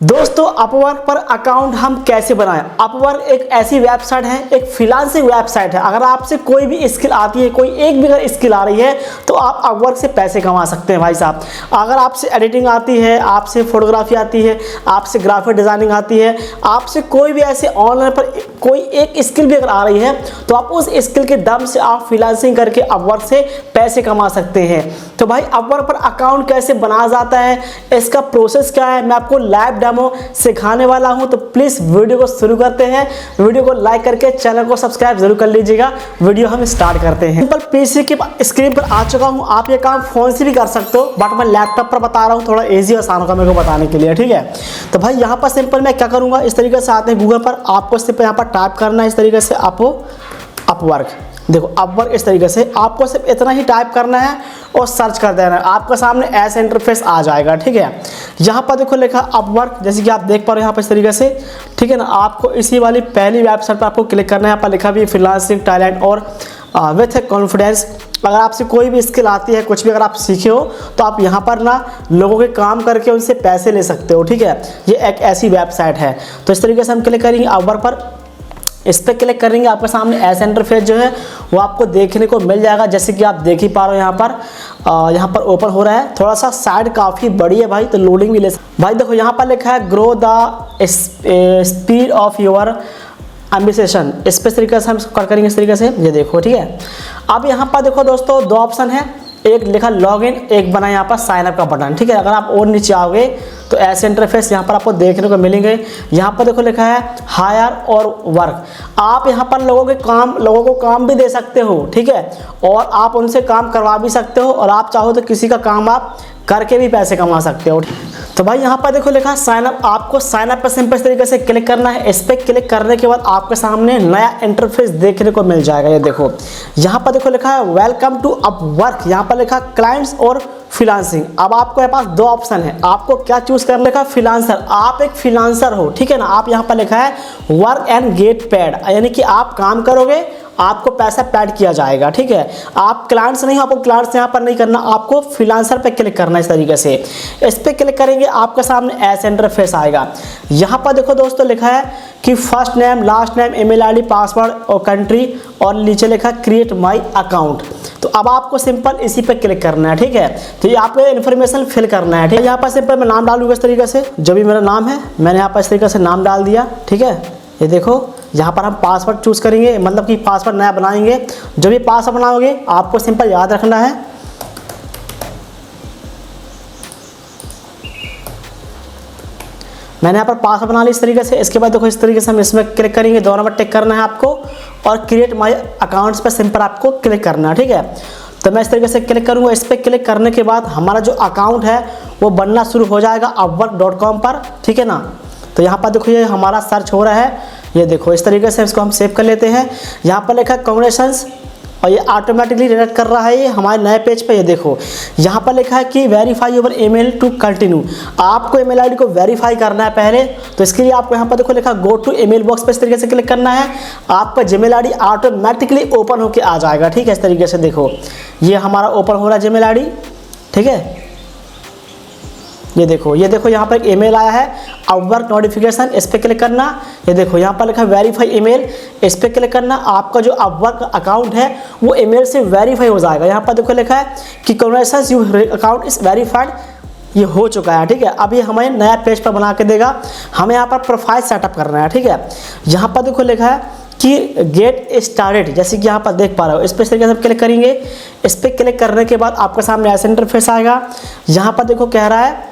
दोस्तों अपवर्क पर अकाउंट हम कैसे बनाएं। अपवर्क एक ऐसी वेबसाइट है, एक फ्रीलांसिंग वेबसाइट है। अगर आपसे कोई भी स्किल आती है, कोई एक भी अगर स्किल आ रही है तो आप अपवर्क से पैसे कमा सकते हैं भाई साहब। अगर आपसे एडिटिंग आती है, आपसे फोटोग्राफी आती है, आपसे ग्राफिक डिजाइनिंग आती है, आपसे कोई भी ऐसे ऑनलाइन पर कोई एक स्किल भी अगर आ रही है तो आप उस स्किल के दम से आप फ्रीलांसिंग करके अपवर्क से पैसे कमा सकते हैं। तो भाई अपवर्क पर अकाउंट कैसे बनाया जाता है, इसका प्रोसेस क्या है, मैं आपको लाइव डेमो सिखाने वाला हूं। तो प्लीज वीडियो को शुरू करते हैं। वीडियो को लाइक करके चैनल को सब्सक्राइब जरूर कर लीजिएगा। वीडियो हम स्टार्ट करते हैं। सिंपल पीसी की स्क्रीन पर आ चुका हूं। आप ये काम फोन से भी कर सकते हो, बट मैं लैपटॉप पर बता रहा हूं, थोड़ा इजी आसान होगा मेरे को बताने के लिए, ठीक है। तो भाई यहाँ पर सिंपल मैं क्या करूंगा, इस तरीके से आते हैं गूगल पर, आपको सिर्फ यहाँ पर टाइप करना है इस तरीके से अपवर्क। देखो अपवर्क इस तरीके से आपको सिर्फ इतना ही टाइप करना है और सर्च कर देना है। आपका सामने ऐसा इंटरफेस आ जाएगा, ठीक है। यहाँ पर देखो लिखा अपवर्क, जैसे कि आप देख पा रहे हो यहाँ पर इस तरीके से, ठीक है ना। आपको इसी वाली पहली वेबसाइट पर आपको क्लिक करना है। यहाँ पर लिखा भी फ्रीलांसिंग टैलेंट और विथ कॉन्फिडेंस। अगर आपसे कोई भी स्किल आती है, कुछ भी अगर आप सीखे हो तो आप यहाँ पर ना लोगों के काम करके उनसे पैसे ले सकते हो, ठीक है। ये एक ऐसी वेबसाइट है। तो इस तरीके से हम क्लिक करेंगे अपवर्क पर। इस पर क्लिक करेंगे, आपके सामने ऐसा इंटरफेस जो है वो आपको देखने को मिल जाएगा। जैसे कि आप देख ही पा रहे हो यहाँ पर ओपन हो रहा है। थोड़ा सा साइड काफ़ी बड़ी है भाई, तो लोडिंग भी ले भाई। देखो यहाँ पर लिखा है grow the speed of your ambition. इस पे तरीके से हम कर करेंगे इस तरीके से, ये देखो, ठीक है। अब यहाँ पर देखो दोस्तों दो ऑप्शन है, एक लिखा लॉगिन, एक बना यहाँ पर साइन अप का बटन, ठीक है। अगर आप और नीचे आओगे तो ऐसे इंटरफेस यहाँ पर आपको देखने को मिलेंगे। यहाँ पर देखो लिखा है हायर और वर्क। आप यहाँ पर लोगों को काम भी दे सकते हो, ठीक है, और आप उनसे काम करवा भी सकते हो, और आप चाहो तो किसी का काम आप करके भी पैसे कमा सकते हो। तो भाई यहाँ पर देखो लिखा साइन अप। आपको साइन अप पर सिंपल इस तरीके से क्लिक करना है। इस पर क्लिक करने के बाद आपके सामने नया इंटरफेस देखने को मिल जाएगा। ये देखो यहाँ पर देखो लिखा है वेलकम टू अपवर्क। यहाँ पर लिखा क्लाइंट्स और फ्रीलांसिंग। अब आपके पास दो ऑप्शन है, आपको क्या चूज करने का, फ्रीलांसर। आप एक फ्रीलांसर हो, ठीक है ना। आप यहाँ पर लिखा है वर्क एंड गेट पेड, यानी कि आप काम करोगे, आपको पैसा पेड किया जाएगा, ठीक है। आप क्लाइंट्स नहीं हो, आपको क्लाइंट्स यहाँ पर नहीं करना, आपको फ्रीलांसर पे क्लिक करना है इस तरीके से। इस पे क्लिक करेंगे, आपके सामने ऐसा इंटरफेस आएगा। यहाँ पर देखो दोस्तों लिखा है कि first name, last name, email ID, password और कंट्री, और नीचे लिखा क्रिएट माई अकाउंट। तो अब आपको सिंपल इसी पे क्लिक करना है, ठीक है। तो ये आपको इन्फॉर्मेशन फिल करना है, ठीक है। यहाँ पर सिंपल मैं नाम डालूंगा इस तरीके से, जो भी मेरा नाम है मैंने यहाँ पर इस तरीके से नाम डाल दिया, ठीक है। ये देखो यहाँ पर हम पासवर्ड चूज करेंगे, मतलब कि पासवर्ड नया बनाएंगे। जो भी पासवर्ड बनाओगे आपको सिंपल याद रखना है। मैंने यहाँ पर पासवर्ड बना लिया इस तरीके से। इसके बाद देखो इस तरीके से हम इसमें क्लिक करेंगे, दो नंबर टिक करना है आपको, और क्रिएट माई अकाउंट्स पर सिंपल आपको क्लिक करना है, ठीक है। तो मैं इस तरीके से क्लिक करूँगा। इस पर क्लिक करने के बाद हमारा जो अकाउंट है वो बनना शुरू हो जाएगा अपवर्क.com पर, ठीक है ना। तो यहाँ पर देखो ये हमारा सर्च हो रहा है, ये देखो इस तरीके से इसको हम सेव कर लेते हैं। यहाँ पर लिखा है कांग्रेचुलेशंस, और ये ऑटोमेटिकली रिडायरेक्ट कर रहा है ये हमारे नए पेज पे। ये देखो यहाँ पर लिखा है कि verify your email to continue. आपको ईमेल आईडी को वेरीफाई करना है पहले, तो इसके लिए आपको यहाँ पर देखो लिखा गो टू ईमेल बॉक्स पे इस तरीके से क्लिक करना है। आपका जीमेल आईडी ऑटोमेटिकली ओपन होकर आ जाएगा, ठीक है। इस तरीके से देखो ये हमारा ओपन हो रहा है जीमेल आईडी, ठीक है। ये देखो यहाँ पर एक ईमेल आया है अपवर्क नोटिफिकेशन, इस पे क्लिक करना। ये देखो यहाँ पर लिखा है वेरीफाई ईमेल, इस पे क्लिक करना। आपका जो अपवर्क अकाउंट है वो ईमेल से वेरीफाई हो जाएगा। यहाँ पर देखो लिखा है कि congratulations your account is verified, ये हो चुका है, ठीक है। अब ये हमें नया पेज पर बना के देगा। हमें यहाँ पर प्रोफाइल सेटअप करना है, ठीक है। यहाँ पर देखो लिखा है कि गेट स्टार्टेड, जैसे कि यहाँ पर देख पा रहे हो। इस पर तरीके से क्लिक करेंगे। इस पर क्लिक करने के बाद आपके सामने ऐसा इंटरफेस आएगा। यहाँ पर देखो कह रहा है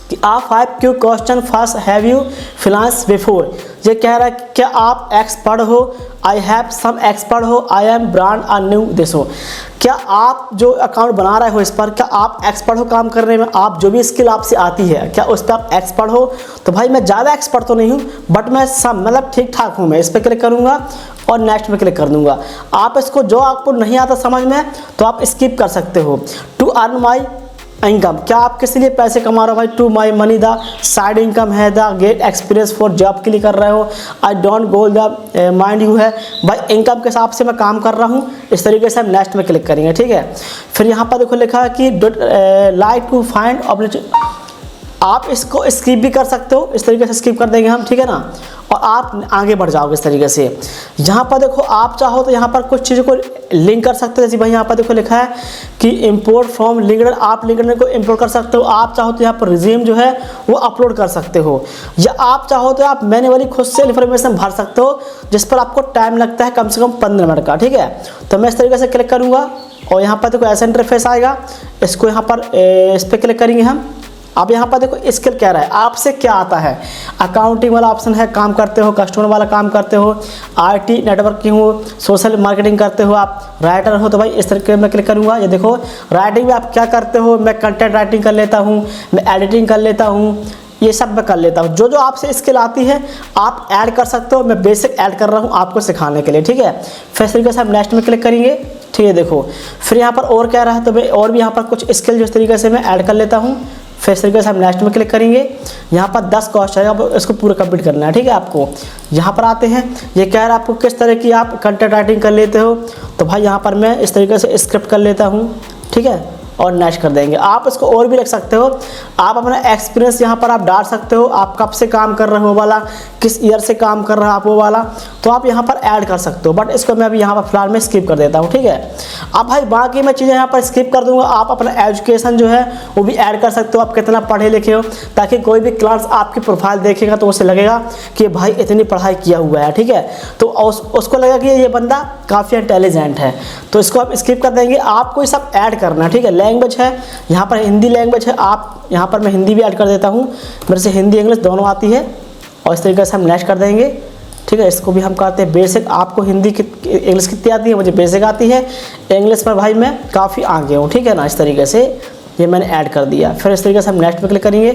कि आप 5 Q question first, have you freelance before. ये कह रहा है क्या आप एक्सपर्ट हो, आई हैव सम एक्सपर्ट हो, I am brand a new this हो। क्या आप जो अकाउंट बना रहे हो इस पर, क्या आप एक्सपर्ट हो काम करने में, आप जो भी स्किल आपसे आती है क्या उस पर आप एक्सपर्ट हो। तो भाई मैं ज़्यादा एक्सपर्ट तो नहीं हूँ, बट मैं सब मतलब ठीक ठाक हूँ। मैं इस पर क्लिक करूँगा और नेक्स्ट में क्लिक कर दूँगा। आप इसको जो आपको नहीं आता समझ में तो आप स्किप कर सकते हो। टू अर्न माई इनकम, क्या आप किसी लिए पैसे कमा रहे हो भाई। To my money the side income है, the get experience for job के लिए कर रहे हो। I don't goal the mind you है, भाई इनकम के हिसाब से मैं काम कर रहा हूँ। इस तरीके से हम नेक्स्ट में क्लिक करेंगे, ठीक है। फिर यहाँ पर देखो लिखा है कि लाइक टू फाइंड आप इसको स्किप भी कर सकते हो, इस तरीके से स्किप कर देंगे हम, ठीक है ना, और आप आगे बढ़ जाओगे इस तरीके से। यहाँ पर देखो आप चाहो तो यहाँ पर कुछ चीज़ों को लिंक कर सकते हो, जैसे भाई यहाँ पर देखो लिखा है कि इंपोर्ट फ्रॉम लिंक्डइन, आप लिंक्डइन को इंपोर्ट कर सकते हो। आप चाहो तो यहाँ पर रिज्यूम जो है वो अपलोड कर सकते हो, या आप चाहो तो आप मैन्युअली खुद से इन्फॉर्मेशन भर सकते हो, जिस पर आपको टाइम लगता है कम से कम 15 मिनट का, ठीक है। तो मैं इस तरीके से क्लिक करूँगा और यहाँ पर देखो ऐसा इंटरफेस आएगा, इसको यहाँ पर इस पर क्लिक करेंगे हम। अब यहाँ पर देखो स्किल कह रहा है आपसे क्या आता है, अकाउंटिंग वाला ऑप्शन है, काम करते हो, कस्टमर वाला काम करते हो, आईटी नेटवर्किंग हो, सोशल मार्केटिंग करते हो, आप राइटर हो, तो भाई इस तरीके में क्लिक करूँगा। ये देखो राइटिंग में आप क्या करते हो, मैं कंटेंट राइटिंग कर लेता हूँ, मैं एडिटिंग कर लेता हूँ, ये सब मैं कर लेता हूँ। जो जो आपसे स्किल आती है आप ऐड कर सकते हो, मैं बेसिक ऐड कर रहा हूँ आपको सिखाने के लिए, ठीक है। फिर इस तरीके से हम नेक्स्ट में क्लिक करेंगे, ठीक है। देखो फिर यहाँ पर और क्या रहा है, तो मैं और भी यहाँ पर कुछ स्किल जिस तरीके से मैं ऐड कर लेता हूँ। फिर इस तरीके से हम नेक्स्ट में क्लिक करेंगे। यहाँ पर 10 क्वेश्चन है, अब इसको पूरा कंप्लीट करना है, ठीक है। आपको यहाँ पर आते हैं, ये कह रहा है आपको किस तरह की आप कंटेंट राइटिंग कर लेते हो, तो भाई यहाँ पर मैं इस तरीके से स्क्रिप्ट कर लेता हूँ, ठीक है, और नेक्स्ट कर देंगे। आप इसको और भी लिख सकते हो, आप अपना एक्सपीरियंस यहाँ पर आप डाल सकते हो, आप कब से काम कर रहे हो वो वाला, किस ईयर से काम कर रहा है आप वो वाला, तो आप यहाँ पर ऐड कर सकते हो। बट इसको मैं अभी यहाँ पर फिलहाल में स्किप कर देता हूँ, ठीक है। अब भाई बाकी मैं चीज़ें यहाँ पर स्किप कर दूँगा, आप अपना एजुकेशन जो है वो भी ऐड कर सकते हो, आप कितना पढ़े लिखे हो, ताकि कोई भी क्लास आपकी प्रोफाइल देखेगा तो उसे लगेगा कि भाई इतनी पढ़ाई किया हुआ है, ठीक है, तो उसको लगेगा कि ये बंदा काफ़ी इंटेलिजेंट है, तो इसको आप स्किप कर देंगे। आपको ये सब ऐड करना है, ठीक है। लैंग्वेज है यहाँ पर हिंदी लैंग्वेज है, आप यहाँ पर मैं हिंदी भी ऐड कर देता हूँ, मेरे से हिंदी इंग्लिश दोनों आती है, और इस तरीके से हम नेक्स्ट कर देंगे, ठीक है। इसको भी हम कहते हैं बेसिक, आपको हिंदी की इंग्लिश कितनी आती है, मुझे बेसिक आती है, इंग्लिश पर भाई मैं काफ़ी आगे हूँ, ठीक है ना। इस तरीके से ये मैंने ऐड कर दिया। फिर इस तरीके से हम नेक्स्ट पे क्लिक करेंगे।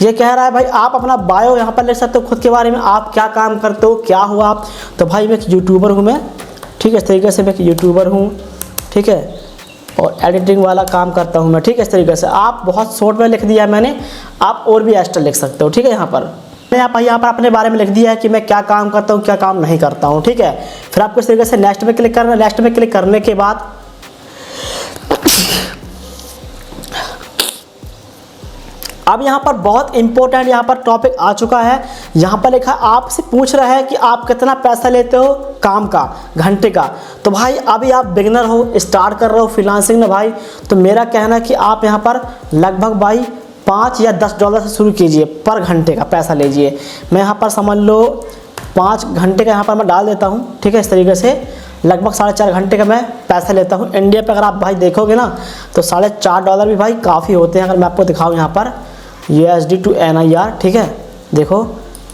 ये कह रहा है भाई आप अपना बायो यहाँ पर लिख सकते हो, खुद के बारे में, आप क्या काम करते हो, क्या हुआ आप, तो भाई मैं एक यूट्यूबर हूँ मैं, ठीक है। इस तरीके से मैं एक यूट्यूबर हूँ, ठीक है, और एडिटिंग वाला काम करता हूँ मैं, ठीक है। इस तरीके से आप बहुत शॉर्ट में लिख दिया है मैंने, आप और भी एक्स्ट्रा लिख सकते हो, ठीक है। यहाँ पर अपने बारे में लिख दिया है कि मैं क्या काम करता हूँ, क्या काम नहीं करता हूँ, ठीक है। फिर आपको इस तरीके से नेक्स्ट में क्लिक करना है। नेक्स्ट में क्लिक करने के बाद अब यहाँ पर बहुत इंपॉर्टेंट यहाँ पर टॉपिक आ चुका है। यहाँ पर लिखा आपसे पूछ रहा है कि आप कितना पैसा लेते हो काम का, घंटे का। तो भाई अभी आप बिगिनर हो, स्टार्ट कर रहे हो फ्रीलांसिंग में भाई, तो मेरा कहना है कि आप यहाँ पर लगभग भाई $5 या $10 से शुरू कीजिए, पर घंटे का पैसा लीजिए। मैं यहाँ पर समझ लो 5 घंटे का यहाँ पर मैं डाल देता हूँ, ठीक है। इस तरीके से लगभग 4.5 घंटे का मैं पैसा लेता हूँ। इंडिया पे अगर आप भाई देखोगे ना तो $4.5 भी भाई काफ़ी होते हैं। अगर मैं आपको दिखाऊँ यहाँ पर USD to NIR, ठीक है, देखो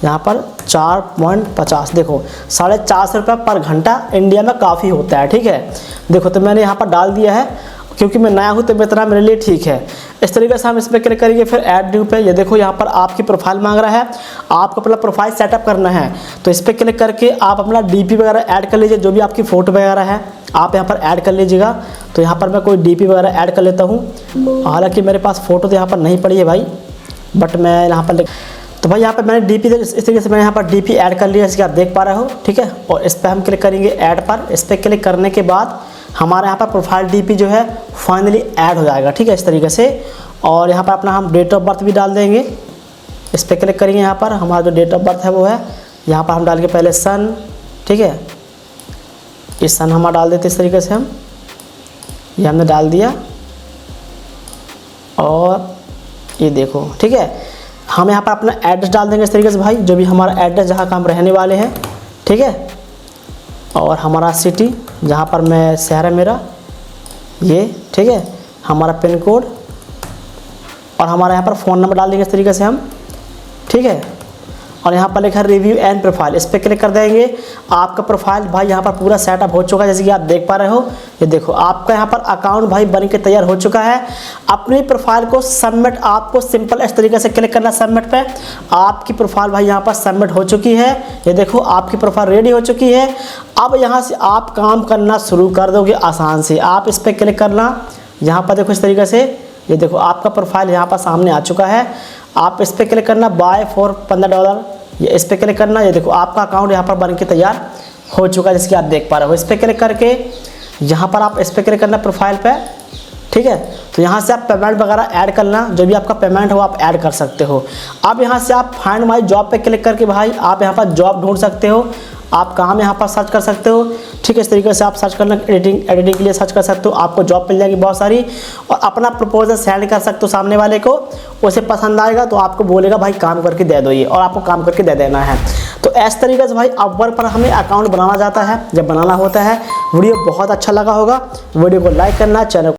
यहाँ पर 4.50, देखो ₹450 पर घंटा इंडिया में काफ़ी होता है, ठीक है। देखो तो मैंने यहाँ पर डाल दिया है, क्योंकि मैं नया हूँ तो इतना मेरे लिए ठीक है। इस तरीके से हम इस पर क्लिक करेंगे। फिर ऐड न्यू पे, ये देखो यहाँ पर आपकी प्रोफाइल मांग रहा है, आपको अपना प्रोफाइल सेटअप करना है, तो इस पर क्लिक करके आप अपना DP वगैरह ऐड कर लीजिए, जो भी आपकी फ़ोटो वगैरह है आप यहाँ पर ऐड कर लीजिएगा। तो यहाँ पर मैं कोई DP वगैरह ऐड कर लेता हूँ, हालाँकि मेरे पास फ़ोटो तो यहाँ पर नहीं पड़ी है भाई, बट मैं यहाँ पर तो भाई यहाँ पर मैंने DP इस तरीके से मैंने यहाँ पर DP ऐड कर लिया, जैसे आप देख पा रहे हो, ठीक है। और इस पर हम क्लिक करेंगे ऐड पर। इस पर क्लिक करने के बाद हमारे यहाँ पर प्रोफाइल DP जो है फाइनली ऐड हो जाएगा, ठीक है, इस तरीके से। और यहाँ पर अपना हम डेट ऑफ बर्थ भी डाल देंगे। इस पर क्लिक करेंगे, यहाँ पर हमारा जो डेट ऑफ बर्थ है वो है, यहाँ पर हम डाल के पहले सन, ठीक है, इस सन हमारा डाल देते इस तरीके से हम, ये हमने डाल दिया। और ये देखो, ठीक है, हम यहाँ पर अपना एड्रेस डाल देंगे इस तरीके से भाई, जो भी हमारा एड्रेस जहाँ का हम रहने वाले हैं, ठीक है। और हमारा सिटी जहाँ पर मैं शहर है मेरा ये, ठीक है, हमारा पिन कोड, और हमारा यहाँ पर फ़ोन नंबर डाल देंगे इस तरीके से हम, ठीक है। और यहाँ पर लिखा है रिव्यू एंड प्रोफाइल, इस पर क्लिक कर देंगे। आपका प्रोफाइल भाई यहाँ पर पूरा सेटअप हो चुका है, जैसे कि आप देख पा रहे हो। ये देखो आपका यहाँ पर अकाउंट भाई बन के तैयार हो चुका है। अपनी प्रोफाइल को सबमिट, आपको सिंपल इस तरीके से क्लिक करना सबमिट पे। आपकी प्रोफाइल भाई यहाँ पर सबमिट हो चुकी है। ये देखो आपकी प्रोफाइल रेडी हो चुकी है। अब यहाँ से आप काम करना शुरू कर दोगे आसान से। आप इस पर क्लिक करना, यहाँ पर देखो इस तरीके से, ये देखो आपका प्रोफाइल यहाँ पर सामने आ चुका है। आप इस पर क्लिक करना, बाय फॉर $15, ये इस पर क्लिक करना। ये देखो आपका अकाउंट यहाँ पर बन के तैयार हो चुका है, जैसे कि आप देख पा रहे हो। इस पर क्लिक करके यहाँ पर आप इस पर क्लिक करना प्रोफाइल पे, ठीक है। तो यहाँ से आप पेमेंट वगैरह ऐड करना, जो भी आपका पेमेंट हो आप ऐड कर सकते हो। अब यहाँ से आप फाइंड माई जॉब पे क्लिक करके भाई आप यहाँ पर जॉब ढूंढ सकते हो, आप काम यहाँ पर सर्च कर सकते हो। ठीक है, इस तरीके से आप सर्च करना, एडिटिंग के लिए सर्च कर सकते हो, आपको जॉब मिल जाएगी बहुत सारी। और अपना प्रपोजल सेंड कर सकते हो सामने वाले को, उसे पसंद आएगा तो आपको बोलेगा भाई काम करके दे दो ये, और आपको काम करके दे देना है। तो इस तरीके से भाई अपवर्क पर हमें अकाउंट बनाना जाता है, जब बनाना होता है। वीडियो बहुत अच्छा लगा होगा, वीडियो को लाइक करना, चैनल